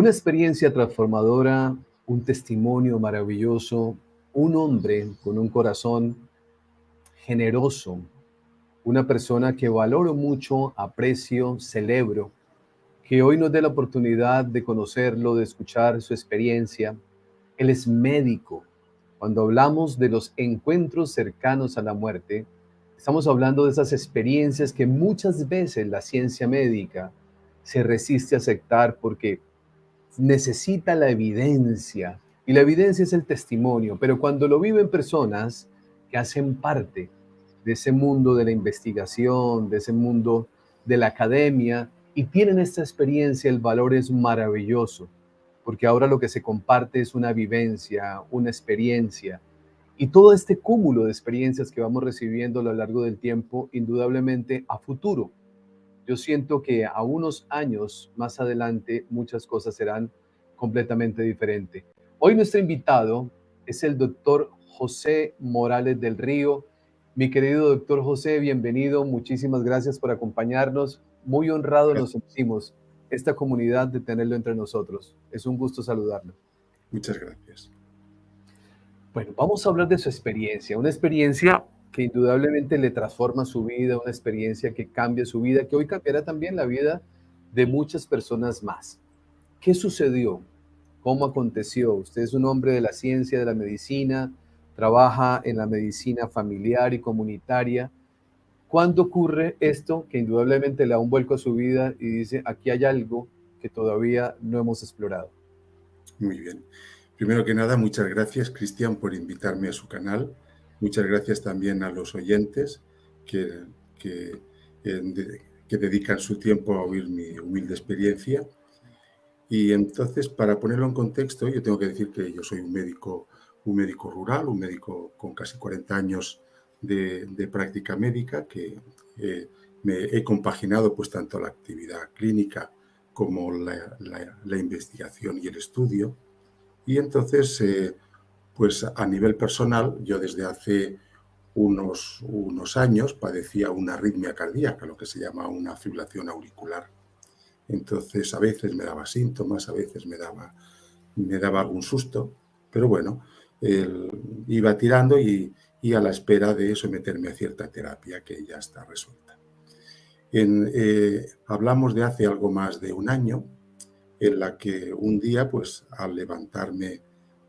Una experiencia transformadora, un testimonio maravilloso, un hombre con un corazón generoso, una persona que valoro mucho, aprecio, celebro, que hoy nos dé la oportunidad de conocerlo, de escuchar su experiencia. Él es médico. Cuando hablamos de los encuentros cercanos a la muerte, estamos hablando de esas experiencias que muchas veces la ciencia médica se resiste a aceptar porque necesita la evidencia, y la evidencia es el testimonio, pero cuando lo viven personas que hacen parte de ese mundo de la investigación, de ese mundo de la academia, y tienen esta experiencia, el valor es maravilloso, porque ahora lo que se comparte es una vivencia, una experiencia, y todo este cúmulo de experiencias que vamos recibiendo a lo largo del tiempo, indudablemente a futuro yo siento que a unos años más adelante muchas cosas serán completamente diferentes. Hoy nuestro invitado es el doctor José Morales del Río. Mi querido doctor José, bienvenido. Muchísimas gracias por acompañarnos. Muy honrados nos Gracias. sentimos esta comunidad de tenerlo entre nosotros. Es un gusto saludarlo. Muchas gracias. Bueno, vamos a hablar de su experiencia, una experiencia que indudablemente le transforma su vida, una experiencia que cambia su vida, que hoy cambiará también la vida de muchas personas más. ¿Qué sucedió? ¿Cómo aconteció? Usted es un hombre de la ciencia, de la medicina, trabaja en la medicina familiar y comunitaria. ¿Cuándo ocurre esto que indudablemente le da un vuelco a su vida y dice, aquí hay algo que todavía no hemos explorado? Muy bien. Primero que nada, muchas gracias, Cristian, por invitarme a su canal. Muchas gracias también a los oyentes que, que, que dedican su tiempo a oír mi humilde experiencia. Y entonces, para ponerlo en contexto, yo tengo que decir que yo soy un médico rural, un médico con casi 40 años de práctica médica, que me he compaginado pues tanto la actividad clínica como la investigación y el estudio. Y entonces, pues a nivel personal, yo desde hace unos años padecía una arritmia cardíaca, lo que se llama una fibrilación auricular. Entonces, a veces me daba síntomas, a veces me daba algún susto, pero bueno, iba tirando y a la espera de someterme a cierta terapia que ya está resuelta. Hablamos de hace algo más de un año, en la que un día, pues al levantarme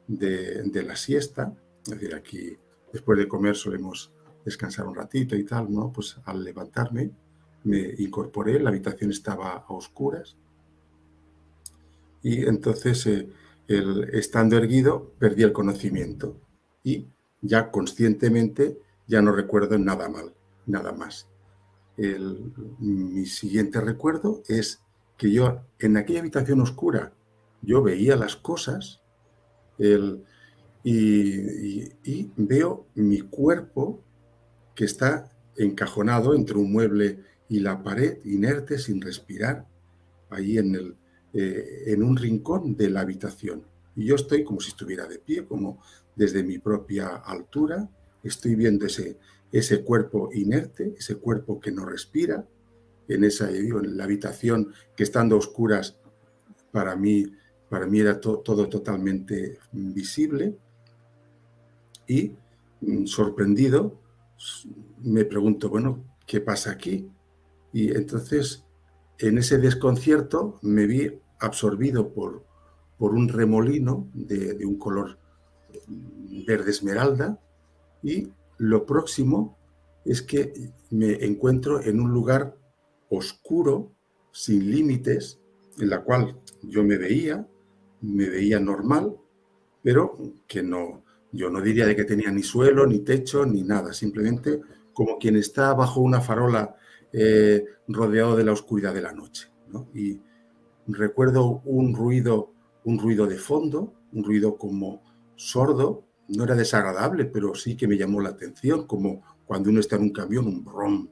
de la siesta, es decir, aquí después de comer solemos descansar un ratito y tal, ¿no? Pues al levantarme me incorporé, la habitación estaba a oscuras y entonces, estando erguido, perdí el conocimiento y ya conscientemente ya no recuerdo nada más. Mi siguiente recuerdo es que yo en aquella habitación oscura yo veía las cosas y veo mi cuerpo que está encajonado entre un mueble y la pared, inerte, sin respirar, ahí en un rincón de la habitación. Y yo estoy como si estuviera de pie, como desde mi propia altura, estoy viendo ese cuerpo inerte, ese cuerpo que no respira, en la habitación que estando a oscuras para mí, era todo totalmente visible y sorprendido me pregunto, bueno, ¿qué pasa aquí? Y entonces en ese desconcierto me vi absorbido por un remolino de un color verde esmeralda y lo próximo es que me encuentro en un lugar oscuro, sin límites, en la cual yo me veía normal, pero que no, yo no diría de que tenía ni suelo, ni techo, ni nada, simplemente como quien está bajo una farola rodeado de la oscuridad de la noche, ¿no? Y recuerdo un ruido de fondo, un ruido como sordo, no era desagradable, pero sí que me llamó la atención, como cuando uno está en un camión, un brom,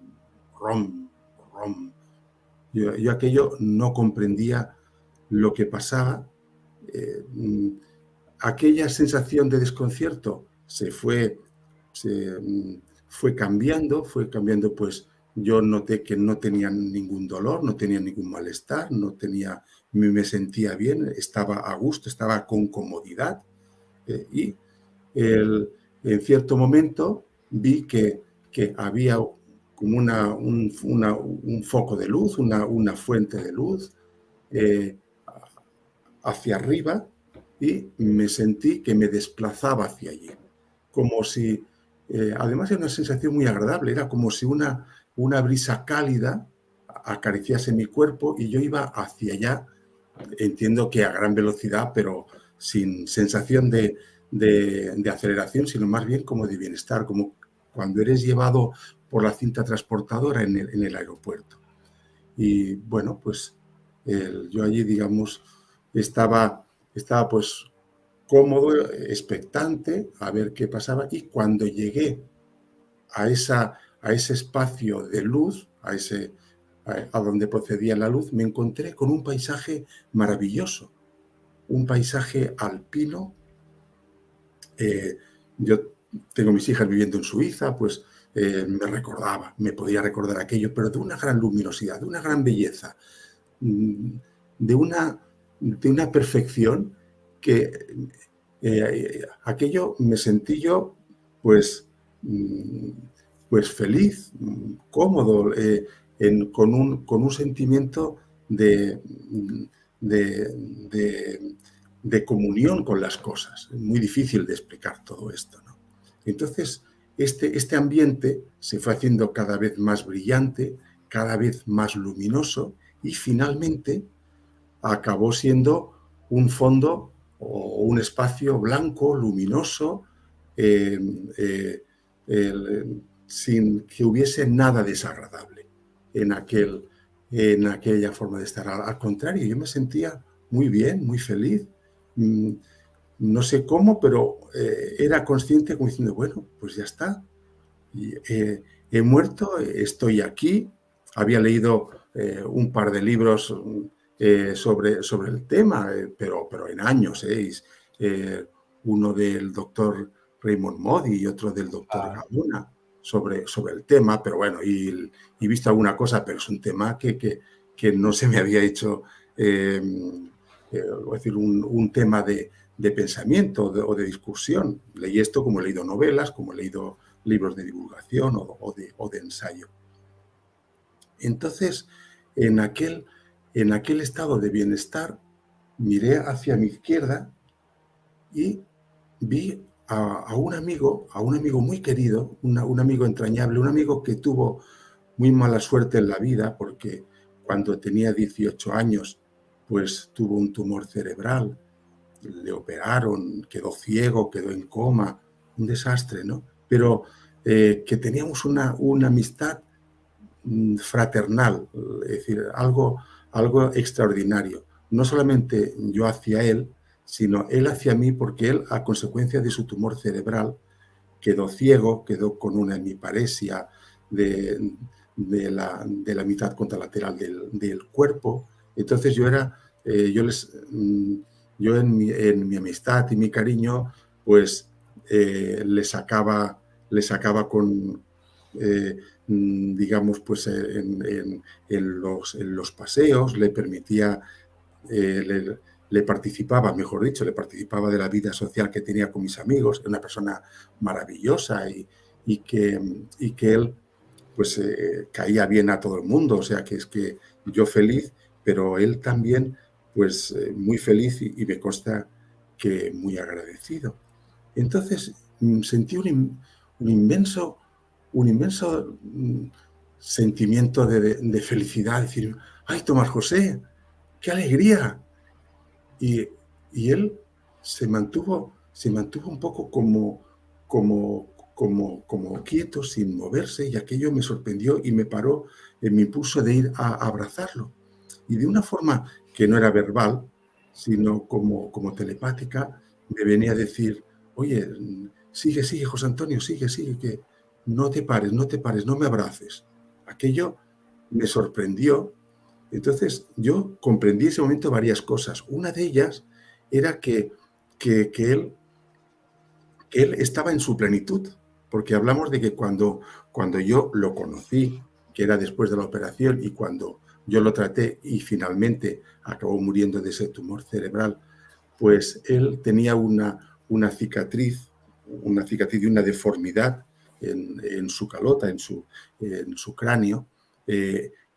brom, brom. Yo aquello no comprendía lo que pasaba. Eh, Aquella sensación de desconcierto se fue cambiando, pues yo noté que no tenía ningún dolor, no tenía ningún malestar, no tenía me sentía bien, estaba a gusto, estaba con comodidad. Y en cierto momento vi que había como un foco de luz, una fuente de luz eh, hacia arriba, y me sentí que me desplazaba hacia allí. Como si, además era una sensación muy agradable, era como si una brisa cálida acariciase mi cuerpo y yo iba hacia allá, entiendo que a gran velocidad, pero sin sensación de aceleración, sino más bien como de bienestar, como cuando eres llevado por la cinta transportadora en el aeropuerto. Y bueno, pues yo allí, digamos, estaba pues cómodo, expectante, a ver qué pasaba, y cuando llegué a ese espacio de luz, a donde procedía la luz, me encontré con un paisaje maravilloso, un paisaje alpino. Yo tengo mis hijas viviendo en Suiza, pues me podía recordar aquello, pero de una gran luminosidad, de una gran belleza, mm, de una perfección que aquello me sentí yo, pues, mm, pues feliz, cómodo, con un sentimiento de, de, de- de comunión con las cosas. Es muy difícil de explicar todo esto, ¿no? Entonces, este ambiente se fue haciendo cada vez más brillante, cada vez más luminoso, y finalmente acabó siendo un fondo o un espacio blanco, luminoso, eh, eh, sin que hubiese nada desagradable en, en aquella forma de estar. Al contrario, yo me sentía muy bien, muy feliz. Mm, No sé cómo, pero era consciente como diciendo, bueno, pues ya está. Y, he muerto, estoy aquí. Había leído un par de libros sobre el tema, pero en años. Uno del doctor Raymond Moody y otro del doctor Ah, Galuna sobre el tema, pero bueno, y visto alguna cosa, pero es un tema que no se me había hecho, decir, un tema de pensamiento o de discusión. Leí esto como he leído novelas, como he leído libros de divulgación o de ensayo. Entonces, en aquel, en aquel estado de bienestar, miré hacia mi izquierda y vi a un amigo muy querido, un amigo entrañable, un amigo que tuvo muy mala suerte en la vida porque cuando tenía 18 años, pues tuvo un tumor cerebral, le operaron, quedó ciego, quedó en coma, un desastre, ¿no? Pero que teníamos una amistad fraternal, es decir, algo extraordinario. No solamente yo hacia él, sino él hacia mí, porque él, a consecuencia de su tumor cerebral, quedó ciego, quedó con una hemiparesia de la mitad contralateral del cuerpo. Entonces yo era, yo les, yo en mi amistad y mi cariño, pues le sacaba con, eh, digamos, pues en los paseos, le permitía, eh, le, le participaba, mejor dicho, le participaba de la vida social que tenía con mis amigos, una persona maravillosa y que él pues caía bien a todo el mundo, o sea que es que yo feliz, pero él también pues muy feliz y me consta que muy agradecido. Entonces sentí un inmenso, un inmenso sentimiento de felicidad, decir, ¡ay, Tomás José! ¡Qué alegría! Y, y él se mantuvo un poco como quieto, sin moverse, y aquello me sorprendió y me paró en mi impulso de ir a abrazarlo. Y de una forma que no era verbal, sino como telepática, me venía a decir, oye, sigue, sigue, José Antonio, sigue, sigue, que no te pares, no te pares, no me abraces. Aquello me sorprendió. Entonces yo comprendí en ese momento varias cosas. Una de ellas era que, que él, que él estaba en su plenitud, porque hablamos de que cuando yo lo conocí, que era después de la operación, y cuando yo lo traté y finalmente acabó muriendo de ese tumor cerebral, pues él tenía una cicatriz y una deformidad en su calota, en su cráneo,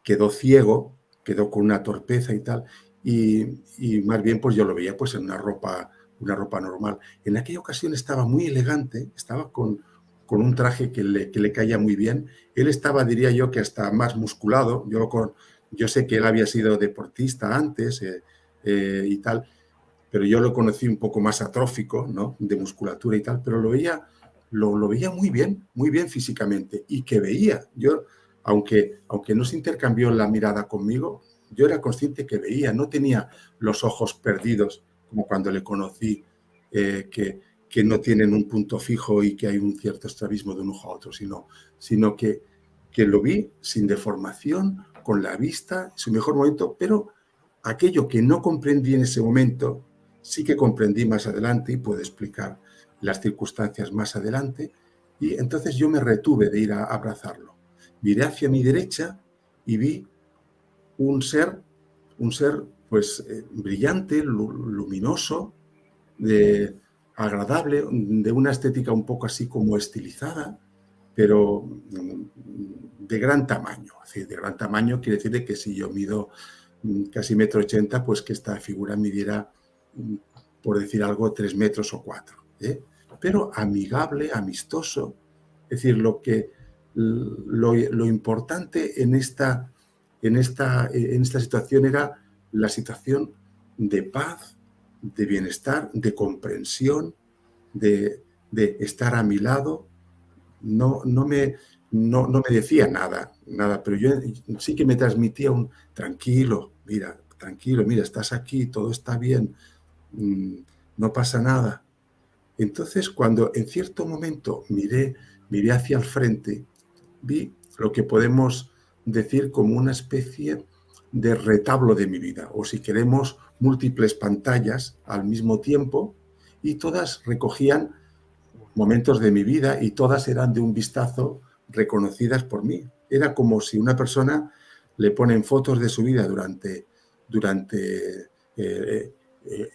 quedó ciego, quedó con una torpeza y tal, y más bien pues yo lo veía pues en una ropa normal. En aquella ocasión estaba muy elegante, estaba con un traje que le caía muy bien. Él estaba, diría yo, que hasta más musculado. Yo sé que él había sido deportista antes y tal, pero yo lo conocí un poco más atrófico, ¿no? De musculatura y tal, pero lo veía muy bien físicamente, y que veía. Yo, aunque no se intercambió la mirada conmigo, yo era consciente que veía, no tenía los ojos perdidos como cuando le conocí, que no tienen un punto fijo y que hay un cierto estrabismo de un ojo a otro, sino que lo vi sin deformación, con la vista, en su mejor momento, pero aquello que no comprendí en ese momento, sí que comprendí más adelante y puedo explicar las circunstancias más adelante. Y entonces yo me retuve de ir a abrazarlo. Miré hacia mi derecha y vi un ser, pues brillante, luminoso, agradable, de una estética un poco así como estilizada, pero de gran tamaño. Es decir, de gran tamaño quiere decir de que si yo mido casi 1,80 m, pues que esta figura midiera, por decir algo, 3 metros o 4. Pero amigable, amistoso. Es decir, lo importante en esta situación era la situación de paz, de bienestar, de comprensión, de estar a mi lado. No me decía nada, pero yo sí que me transmitía un tranquilo, mira, estás aquí, todo está bien, no pasa nada. Entonces, cuando en cierto momento miré hacia el frente, vi lo que podemos decir como una especie de retablo de mi vida, o si queremos, múltiples pantallas al mismo tiempo, y todas recogían momentos de mi vida y todas eran de un vistazo reconocidas por mí. Era como si una persona le ponen fotos de su vida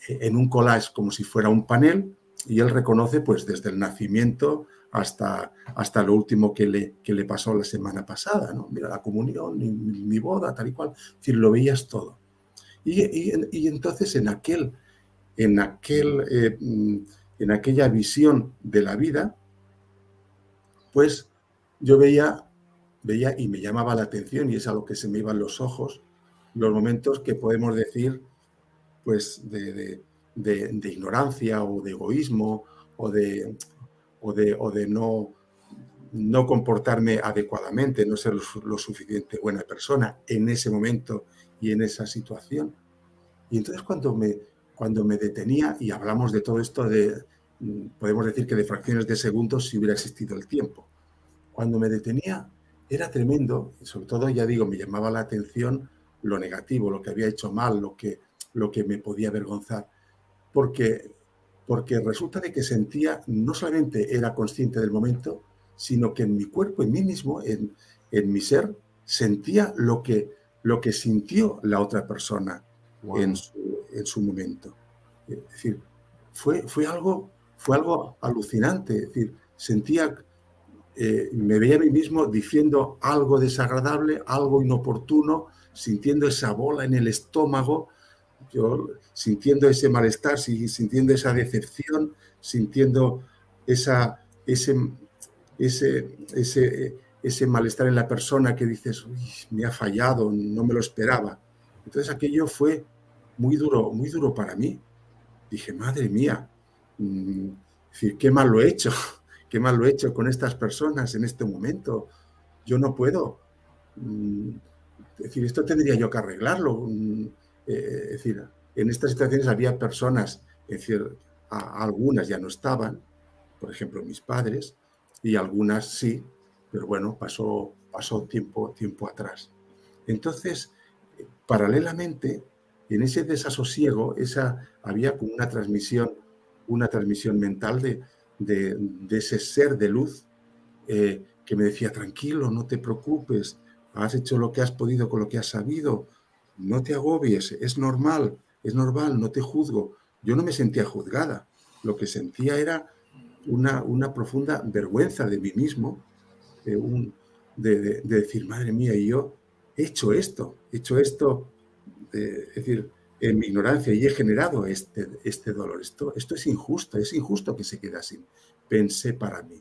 en un collage, como si fuera un panel, y él reconoce pues desde el nacimiento hasta lo último que le pasó la semana pasada, ¿no? Mira, la comunión, mi boda, tal y cual. Es decir, lo veías todo. Y entonces en aquella visión de la vida, pues yo veía y me llamaba la atención, y es a lo que se me iban los ojos, los momentos que podemos decir pues de ignorancia o de egoísmo o de no comportarme adecuadamente, no ser lo suficiente buena persona en ese momento y en esa situación. Y entonces cuando me detenía, y hablamos de todo esto, podemos decir que de fracciones de segundos si hubiera existido el tiempo. Cuando me detenía era tremendo, y sobre todo, ya digo, me llamaba la atención lo negativo, lo que había hecho mal, lo que me podía avergonzar, porque, porque resulta de que sentía, no solamente era consciente del momento, sino que en mi cuerpo, en mí mismo, en mi ser, sentía lo que sintió la otra persona en Wow. su momento. Es decir, fue algo alucinante. Es decir, me veía a mí mismo diciendo algo desagradable, algo inoportuno, sintiendo esa bola en el estómago, yo sintiendo ese malestar, sintiendo esa decepción, sintiendo esa, ese, ese malestar en la persona que dices, uy, me ha fallado, no me lo esperaba. Entonces aquello fue muy duro para mí. Dije, madre mía, es decir, qué mal lo he hecho, qué mal lo he hecho con estas personas en este momento. Yo no puedo. Es decir, esto tendría yo que arreglarlo. Es decir, en estas situaciones había personas, es decir, algunas ya no estaban, por ejemplo, mis padres, y algunas sí, pero bueno, pasó tiempo atrás. Entonces, paralelamente, en ese desasosiego, había como una transmisión mental de ese ser de luz, que me decía, tranquilo, no te preocupes, has hecho lo que has podido con lo que has sabido, no te agobies, es normal, no te juzgo. Yo no me sentía juzgada, lo que sentía era una profunda vergüenza de mí mismo, de decir, madre mía, y yo he hecho esto, es decir, en mi ignorancia y he generado este dolor. Esto es injusto que se quede así. Pensé para mí.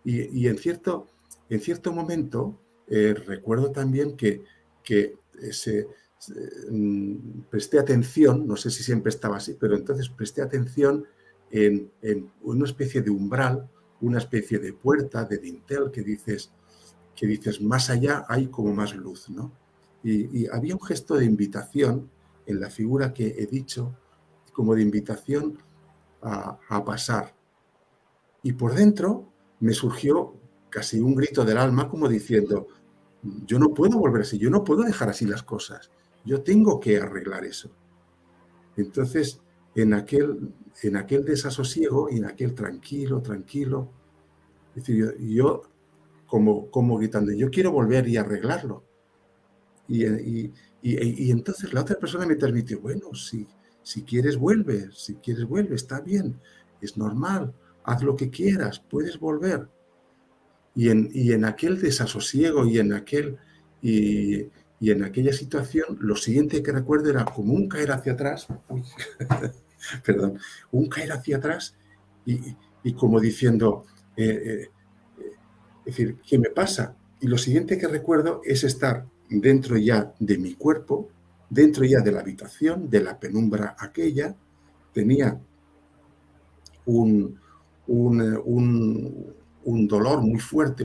Y en cierto momento recuerdo también que presté atención, no sé si siempre estaba así, pero entonces presté atención en una especie de umbral, una especie de puerta, de dintel, que dices, más allá hay como más luz, ¿no? Y había un gesto de invitación en la figura que he dicho, como de invitación a pasar. Y por dentro me surgió casi un grito del alma como diciendo, yo no puedo volver así, yo no puedo dejar así las cosas, yo tengo que arreglar eso. Entonces, en aquel desasosiego y en aquel tranquilo, es decir, yo como gritando, yo quiero volver y arreglarlo. Y entonces la otra persona me transmitió, bueno, si quieres vuelve, está bien, es normal, haz lo que quieras, puedes volver. Y en aquel desasosiego y, y en aquella situación, lo siguiente que recuerdo era como un caer hacia atrás, uy, perdón, un caer hacia atrás y como diciendo, es decir, ¿qué me pasa? Y lo siguiente que recuerdo es estar dentro ya de mi cuerpo, dentro ya de la habitación, de la penumbra aquella, tenía un, un dolor muy fuerte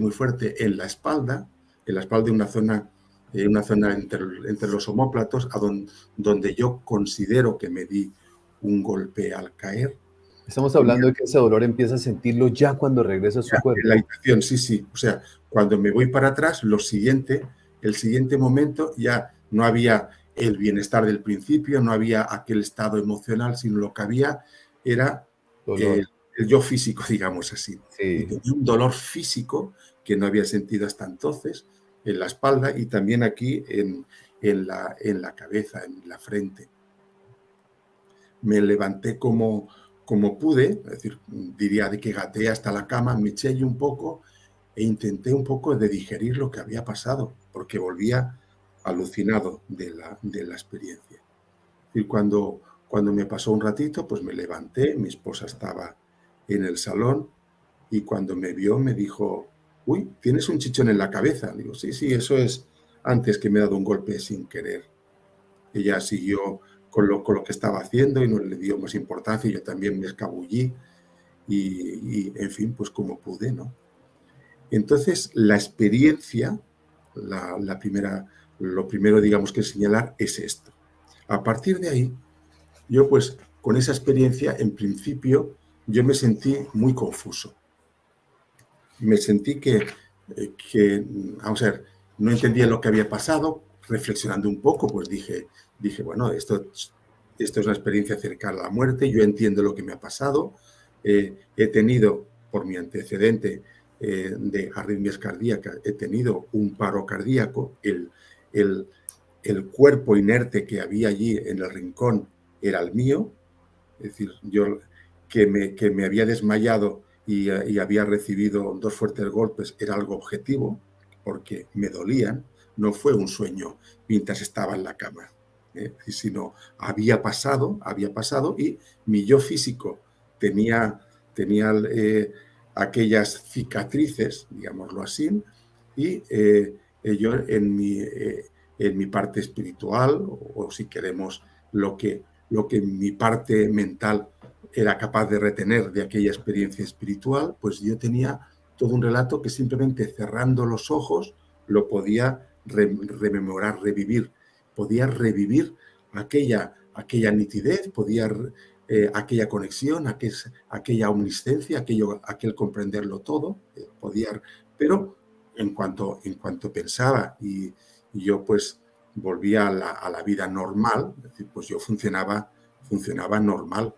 en la espalda de una zona entre los omóplatos, donde yo considero que me di un golpe al caer. Estamos Tenía hablando de que ese dolor empieza a sentirlo ya cuando regresa a su en la cuerpo. habitación, sí, sí. O sea, cuando me voy para atrás, el siguiente momento ya no había el bienestar del principio, no había aquel estado emocional, sino lo que había era Dolor. el yo físico, digamos así. Y Sí. tenía un dolor físico que no había sentido hasta entonces en la espalda y también aquí en la cabeza, en la frente. Me levanté como pude, es decir, diría de que gateé hasta la cama, me eché allí un poco e intenté un poco de digerir lo que había pasado, porque volvía alucinado de la experiencia. Y cuando me pasó un ratito, pues me levanté, mi esposa estaba en el salón y cuando me vio me dijo, uy, tienes un chichón en la cabeza. Digo, sí, sí, eso es antes que me he dado un golpe sin querer. Ella siguió con lo que estaba haciendo y no le dio más importancia y yo también me escabullí en fin, pues como pude, ¿no? Entonces, la experiencia, la primera, lo primero, digamos, que señalar es esto. A partir de ahí, yo pues con esa experiencia, en principio, yo me sentí muy confuso. Me sentí vamos a ver, no entendía lo que había pasado, reflexionando un poco, pues dije bueno, esto es una experiencia cercana a la muerte, yo entiendo lo que me ha pasado, he tenido, por mi antecedente de arritmias cardíacas, he tenido un paro cardíaco, el, el cuerpo inerte que había allí en el rincón era el mío, es decir, yo que me había desmayado y había recibido 2 fuertes golpes era algo objetivo, porque me dolían, no fue un sueño mientras estaba en la cama, sino había pasado y mi yo físico tenía aquellas cicatrices, digámoslo así, y yo en mi parte espiritual, o si queremos lo que mi parte mental era capaz de retener de aquella experiencia espiritual, pues yo tenía todo un relato que simplemente cerrando los ojos lo podía rememorar, revivir. Podía revivir aquella nitidez, aquella conexión, aquella omniscencia, aquel comprenderlo todo, pero en cuanto pensaba y yo pues volvía a la vida normal, es decir, pues yo funcionaba normal.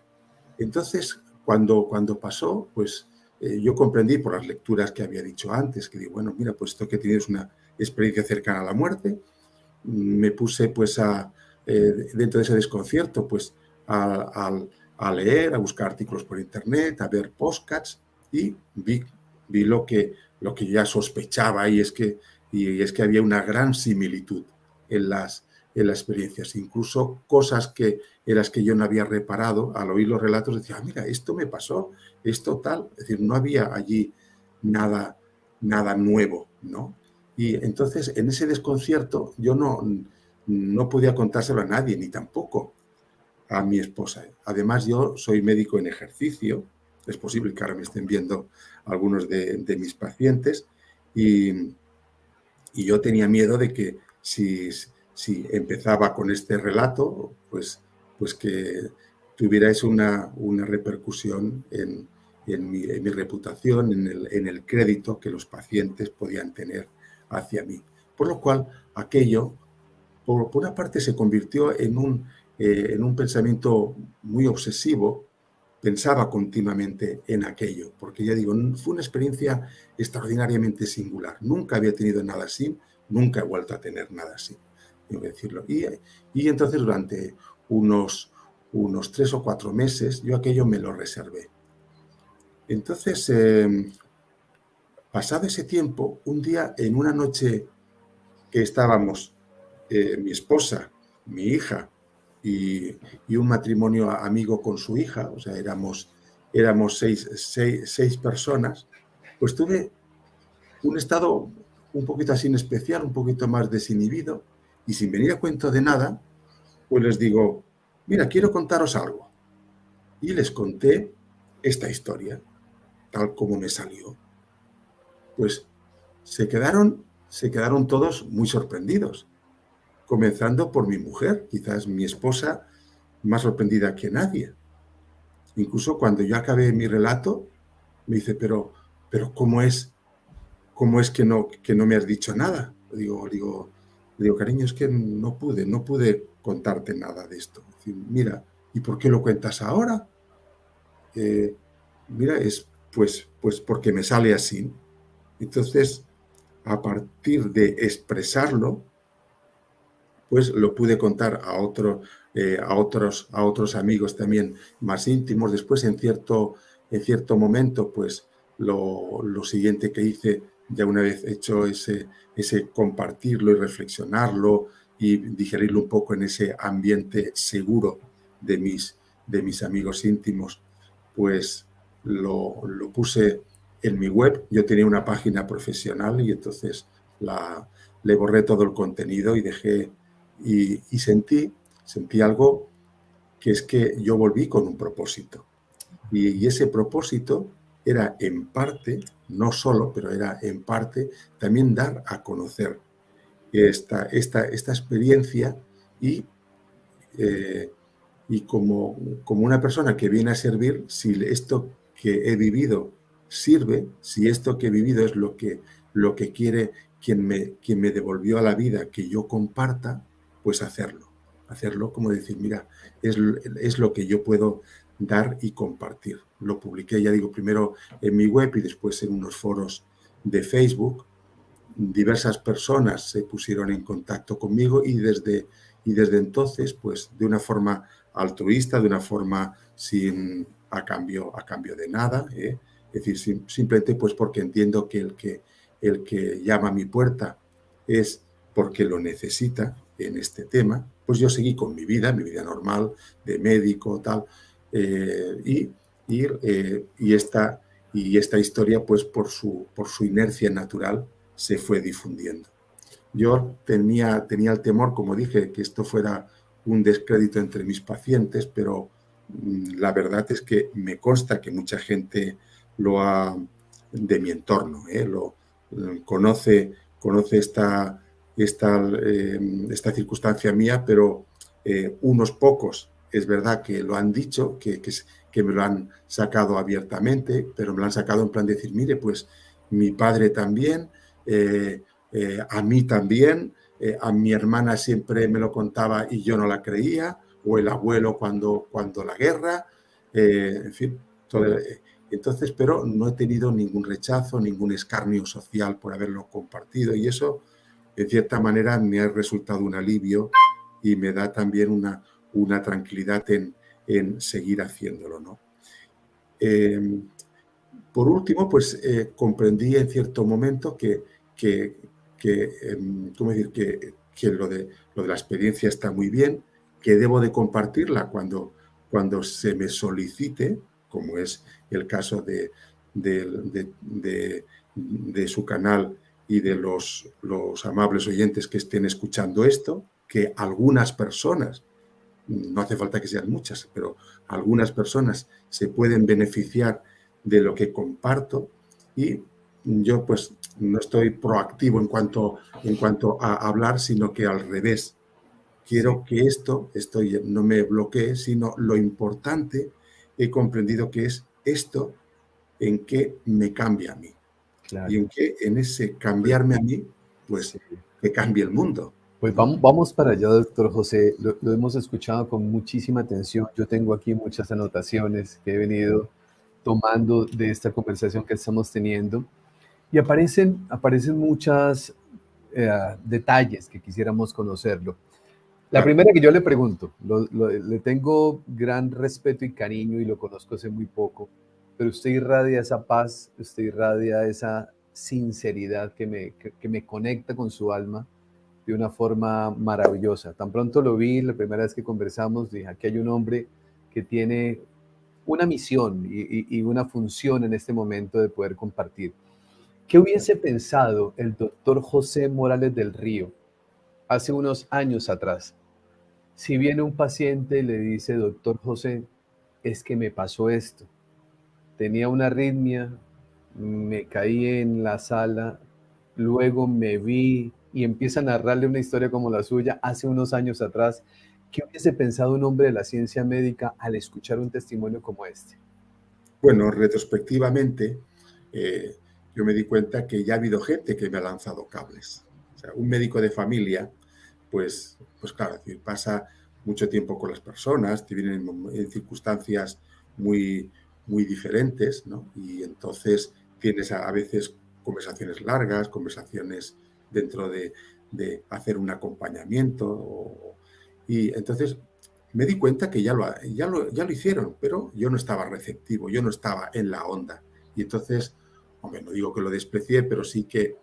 Entonces, cuando pasó, pues yo comprendí por las lecturas que había dicho antes, que digo, bueno, mira, pues esto que tienes experiencia cercana a la muerte. Me puse pues dentro de ese desconcierto pues a leer, a buscar artículos por internet, a ver podcasts y vi lo que ya sospechaba y es que había una gran similitud en las experiencias, incluso cosas en las que yo no había reparado. Al oír los relatos decía, mira, esto me pasó, esto tal, es decir, no había allí nada nuevo, ¿no? Y entonces en ese desconcierto yo no podía contárselo a nadie, ni tampoco a mi esposa. Además, yo soy médico en ejercicio, es posible que ahora me estén viendo algunos de mis pacientes, y yo tenía miedo de que si empezaba con este relato, pues que tuviera eso una repercusión en mi reputación, en el crédito que los pacientes podían tener hacia mí. Por lo cual, aquello, por una parte, se convirtió en un pensamiento muy obsesivo. Pensaba continuamente en aquello, porque ya digo, fue una experiencia extraordinariamente singular. Nunca había tenido nada así, nunca he vuelto a tener nada así, tengo que decirlo. Y entonces durante unos 3 o 4 meses yo aquello me lo reservé. Entonces, pasado ese tiempo, un día en una noche que estábamos mi esposa, mi hija y un matrimonio amigo con su hija, o sea, éramos 6 personas, pues tuve un estado un poquito así especial, un poquito más desinhibido, y sin venir a cuento de nada, pues les digo, mira, quiero contaros algo. Y les conté esta historia, tal como me salió. Pues se quedaron todos muy sorprendidos, comenzando por mi mujer, quizás mi esposa, más sorprendida que nadie. Incluso cuando yo acabé mi relato, me dice, pero ¿cómo es que no me has dicho nada? Digo, cariño, es que no pude contarte nada de esto. Es decir, mira, ¿y por qué lo cuentas ahora? Mira, es pues porque me sale así. Entonces, a partir de expresarlo, pues lo pude contar a otros amigos también más íntimos. Después, en cierto momento, pues lo siguiente que hice, ya una vez hecho ese compartirlo y reflexionarlo y digerirlo un poco en ese ambiente seguro de mis amigos íntimos, pues lo puse en mi web. Yo tenía una página profesional y entonces le borré todo el contenido y dejé. Y sentí algo, que es que yo volví con un propósito. Y ese propósito era en parte, no solo, pero era en parte también dar a conocer esta experiencia y como una persona que viene a servir, si esto que he vivido sirve, si esto que he vivido es lo que quiere quien me devolvió a la vida que yo comparta, pues hacerlo como decir, mira, es lo que yo puedo dar y compartir. Lo publiqué, ya digo, primero en mi web y después en unos foros de Facebook. Diversas personas se pusieron en contacto conmigo y desde entonces, pues de una forma altruista, de una forma a cambio de nada, es decir, simplemente pues porque entiendo que el que llama a mi puerta es porque lo necesita en este tema, pues yo seguí con mi vida normal, de médico, tal, y esta historia, pues por su inercia natural, se fue difundiendo. Yo tenía el temor, como dije, que esto fuera un descrédito entre mis pacientes, pero la verdad es que me consta que mucha gente de mi entorno, conoce esta circunstancia mía, pero unos pocos es verdad que lo han dicho, que me lo han sacado abiertamente, pero me lo han sacado en plan de decir, mire, pues mi padre también, a mí también, a mi hermana siempre me lo contaba y yo no la creía, o el abuelo cuando la guerra, en fin, entonces, pero no he tenido ningún rechazo, ningún escarnio social por haberlo compartido, y eso en cierta manera me ha resultado un alivio y me da también una tranquilidad en seguir haciéndolo, ¿no? Por último, pues comprendí en cierto momento ¿cómo decir? Que lo de la experiencia está muy bien, que debo de compartirla cuando se me solicite, como es el caso de su canal y de los amables oyentes que estén escuchando esto, que algunas personas, no hace falta que sean muchas, pero algunas personas se pueden beneficiar de lo que comparto y yo pues no estoy proactivo en cuanto a hablar, sino que al revés. Sí, Quiero que esto no me bloquee, sino lo importante he comprendido que es esto en que me cambia a mí y claro. en que en ese Pues, cambiarme a mí, pues sí. que cambie el mundo, Pues ¿no? vamos para allá, doctor José. Lo hemos escuchado con muchísima atención. Yo tengo aquí muchas anotaciones que he venido tomando de esta conversación que estamos teniendo y aparecen muchos detalles que quisiéramos conocerlo. La Claro. primera que yo le pregunto, le tengo gran respeto y cariño y lo conozco hace muy poco, pero usted irradia esa paz, usted irradia esa sinceridad que me conecta con su alma de una forma maravillosa. Tan pronto lo vi, la primera vez que conversamos, dije, aquí hay un hombre que tiene una misión y una función en este momento de poder compartir. ¿Qué hubiese pensado el doctor José Morales del Río hace unos años atrás? Si viene un paciente y le dice, doctor José, es que me pasó esto, tenía una arritmia, me caí en la sala, luego me vi y empieza a narrarle una historia como la suya hace unos años atrás. ¿Qué hubiese pensado un hombre de la ciencia médica al escuchar un testimonio como este? Bueno, retrospectivamente, eh, yo me di cuenta que ya ha habido gente que me ha lanzado cables. O sea, un médico de familia, pues claro, es decir, pasa mucho tiempo con las personas, te vienen en circunstancias muy, muy diferentes, ¿no? Y entonces tienes a veces conversaciones largas, conversaciones dentro de hacer un acompañamiento. Y entonces me di cuenta que ya lo hicieron, pero yo no estaba receptivo, yo no estaba en la onda. Y entonces, hombre, no digo que lo desprecié, pero sí que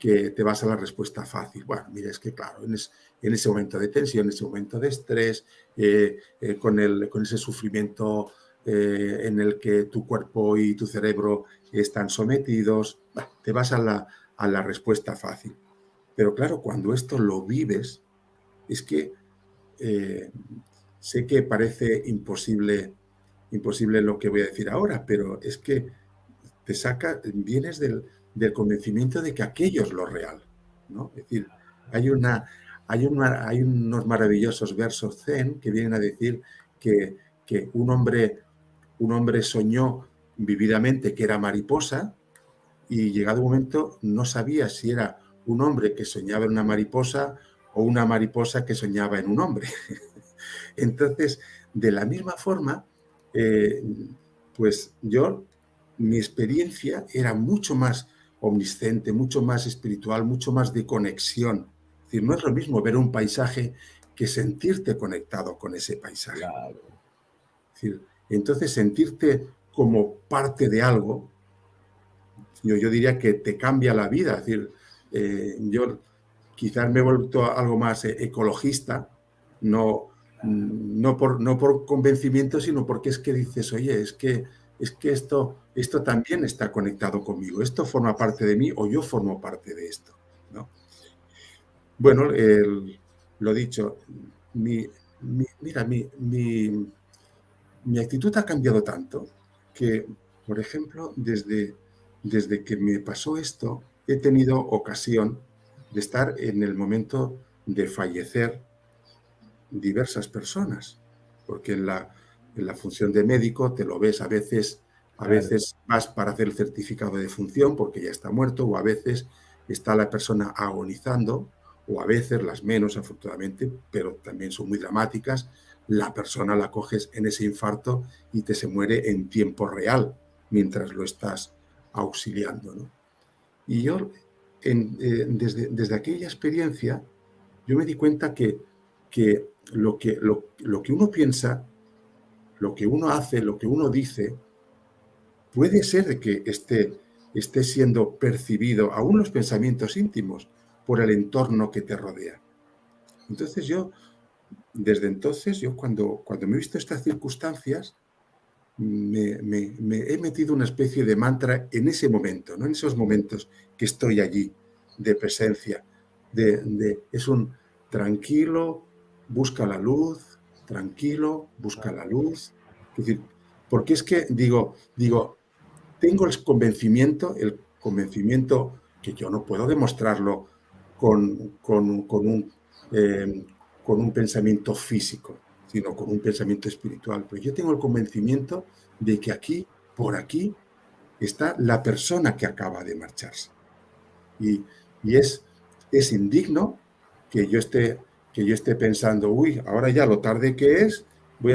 te vas a la respuesta fácil. Bueno, mira, es que claro, en ese momento de tensión, en ese momento de estrés, con ese sufrimiento en el que tu cuerpo y tu cerebro están sometidos, bueno, te vas a la respuesta fácil. Pero claro, cuando esto lo vives, es que eh, sé que parece imposible lo que voy a decir ahora, pero es que vienes del convencimiento de que aquello es lo real, ¿no? Es decir, hay, una, hay unos maravillosos versos zen que vienen a decir que, que un hombre soñó vividamente que era mariposa y llegado un momento no sabía si era un hombre que soñaba en una mariposa o una mariposa que soñaba en un hombre. Entonces, de la misma forma, eh, pues mi experiencia era mucho más omnisciente, mucho más espiritual, mucho más de conexión. Es decir, no es lo mismo ver un paisaje que sentirte conectado con ese paisaje. Claro, Es decir, entonces sentirte como parte de algo, yo diría que te cambia la vida. Es decir, yo quizás me he vuelto algo más ecologista, no, no por convencimiento, sino porque es que dices, oye, es que esto también está conectado conmigo, esto forma parte de mí o yo formo parte de esto, ¿no? Bueno, lo dicho, mi, mira, mi actitud ha cambiado tanto que, por ejemplo, desde que me pasó esto, he tenido ocasión de estar en el momento de fallecer diversas personas, porque en la función de médico te lo ves a claro. veces vas para hacer el certificado de función porque ya está muerto, o a veces está la persona agonizando, o a veces, las menos afortunadamente, pero también son muy dramáticas, la persona la coges en ese infarto y te se muere en tiempo real mientras lo estás auxiliando, ¿no? Y yo desde aquella experiencia, yo me di cuenta que lo que uno piensa, lo que uno hace, lo que uno dice, puede ser de que esté siendo percibido, aún los pensamientos íntimos, por el entorno que te rodea. Entonces desde entonces, cuando me he visto estas circunstancias, me he metido una especie de mantra en ese momento, ¿no? En esos momentos que estoy allí, de presencia, es un tranquilo, busca la luz, tranquilo, busca la luz. Es decir, porque es que digo, tengo el convencimiento que yo no puedo demostrarlo con, con, con un, eh, con un pensamiento físico, sino con un pensamiento espiritual. Pues yo tengo el convencimiento de que por aquí, está la persona que acaba de marcharse. Y, y es indigno que yo esté pensando, uy, ahora ya lo tarde que es, voy